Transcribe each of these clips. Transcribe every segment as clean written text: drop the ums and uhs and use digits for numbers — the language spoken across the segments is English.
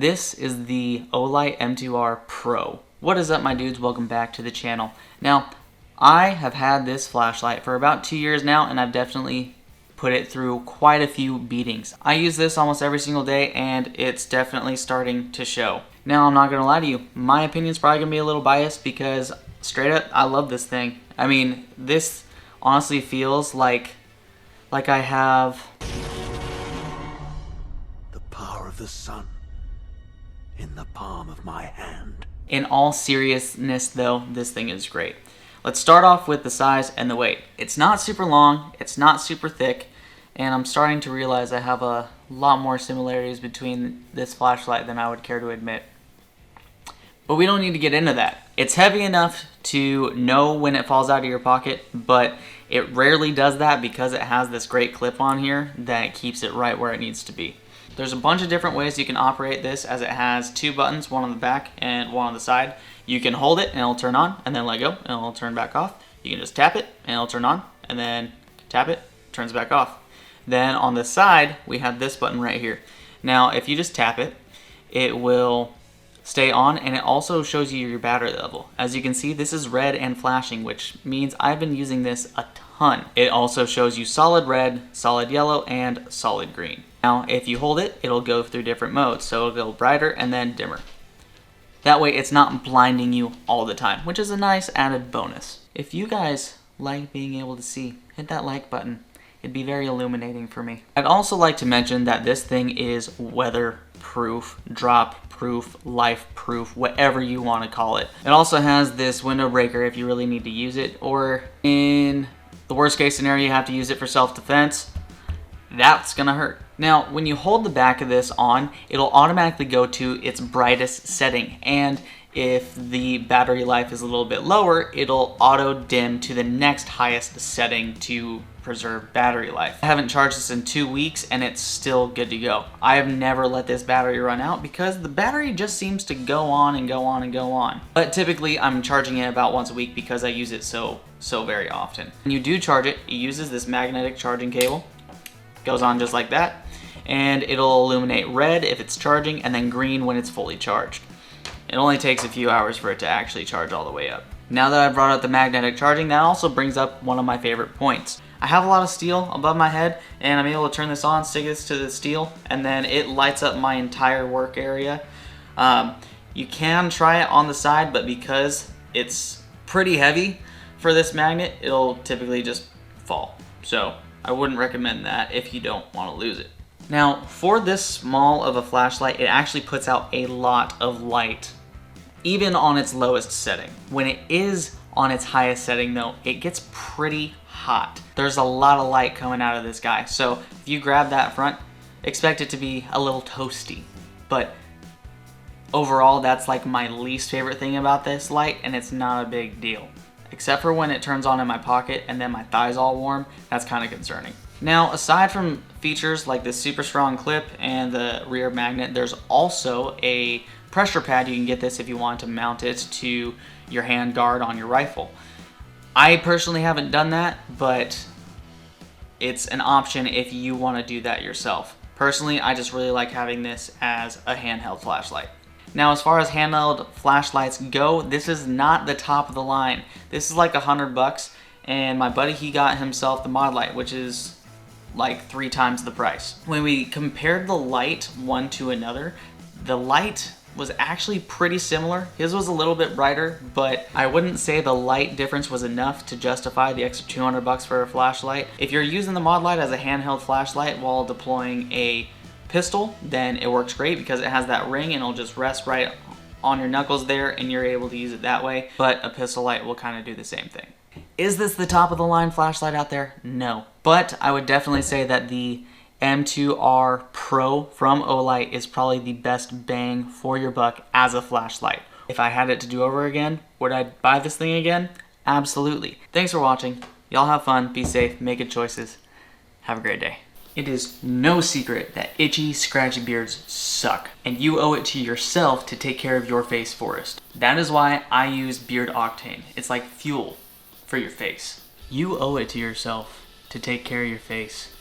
This is the OLIGHT M2R Pro. What is up, my dudes? Welcome back to the channel. Now, I have had this flashlight for about 2 years now, and I've definitely put it through quite a few beatings. I use this almost every single day, and it's definitely starting to show. Now, I'm not going to lie to you. My opinion's probably going to be a little biased because, straight up, I love this thing. I mean, this honestly feels like I have the power of the sun in the palm of my hand. In all seriousness though, this thing is great. Let's start off with the size and the weight. It's not super long, it's not super thick, and I'm starting to realize I have a lot more similarities between this flashlight than I would care to admit. But we don't need to get into that. It's heavy enough to know when it falls out of your pocket, but it rarely does that because it has this great clip on here that keeps it right where it needs to be. There's a bunch of different ways you can operate this, as it has 2 buttons, one on the back and one on the side. You can hold it and it'll turn on, and then let go and it'll turn back off. You can just tap it and it'll turn on, and then tap it, turns back off. Then on the side, we have this button right here. Now, if you just tap it, it will stay on, and it also shows you your battery level. As you can see, this is red and flashing, which means I've been using this a ton. It also shows you solid red, solid yellow, and solid green. Now, if you hold it, it'll go through different modes, so it'll go brighter and then dimmer. That way it's not blinding you all the time, which is a nice added bonus. If you guys like being able to see, hit that like button. It'd be very illuminating for me. I'd also like to mention that this thing is weatherproof, drop-proof, life-proof, whatever you want to call it. It also has this window breaker if you really need to use it, or in the worst case scenario you have to use it for self-defense. That's gonna hurt. Now, when you hold the back of this on, it'll automatically go to its brightest setting, and if the battery life is a little bit lower, it'll auto dim to the next highest setting to preserve battery life. I haven't charged this in 2 weeks and it's still good to go. I have never let this battery run out because the battery just seems to go on and go on and go on. But typically I'm charging it about once a week because I use it so very often. When you do charge it, it uses this magnetic charging cable. Goes on just like that, and it'll illuminate red if it's charging and then green when it's fully charged. It only takes a few hours for it to actually charge all the way up. Now that I've brought up the magnetic charging, that also brings up one of my favorite points. I have a lot of steel above my head, and I'm able to turn this on, stick this to the steel, and then it lights up my entire work area. You can try it on the side, but because it's pretty heavy for this magnet, it'll typically just fall. So I wouldn't recommend that if you don't want to lose it. Now, for this small of a flashlight, it actually puts out a lot of light, even on its lowest setting. When it is on its highest setting though, it gets pretty hot. There's a lot of light coming out of this guy, so if you grab that front, expect it to be a little toasty. But overall, that's like my least favorite thing about this light, and it's not a big deal. Except for when it turns on in my pocket and then my thigh's all warm, that's kind of concerning. Now, aside from features like this super strong clip and the rear magnet, there's also a pressure pad. You can get this if you want to mount it to your hand guard on your rifle. I personally haven't done that, but it's an option if you want to do that yourself. Personally, I just really like having this as a handheld flashlight. Now, as far as handheld flashlights go, this is not the top of the line. This is like $100, and my buddy, he got himself the Mod Light, which is like 3 times the price. When we compared the light one to another, the light was actually pretty similar. His was a little bit brighter, but I wouldn't say the light difference was enough to justify the extra $200 for a flashlight. If you're using the Mod Light as a handheld flashlight while deploying a pistol, then it works great because it has that ring and it'll just rest right on your knuckles there and you're able to use it that way. But a pistol light will kind of do the same thing. Is this the top of the line flashlight out there? No. But I would definitely say that the M2R Pro from OLIGHT is probably the best bang for your buck as a flashlight. If I had it to do over again, would I buy this thing again? Absolutely. Thanks for watching. Y'all have fun, be safe, make good choices. Have a great day. It is no secret that itchy, scratchy beards suck, and you owe it to yourself to take care of your face forest. That is why I use Beard Octane. It's like fuel for your face. You owe it to yourself to take care of your face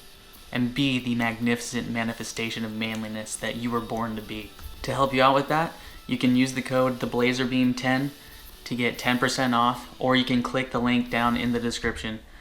and be the magnificent manifestation of manliness that you were born to be. To help you out with that, you can use the code TheBlazerBeam10 to get 10% off, or you can click the link down in the description.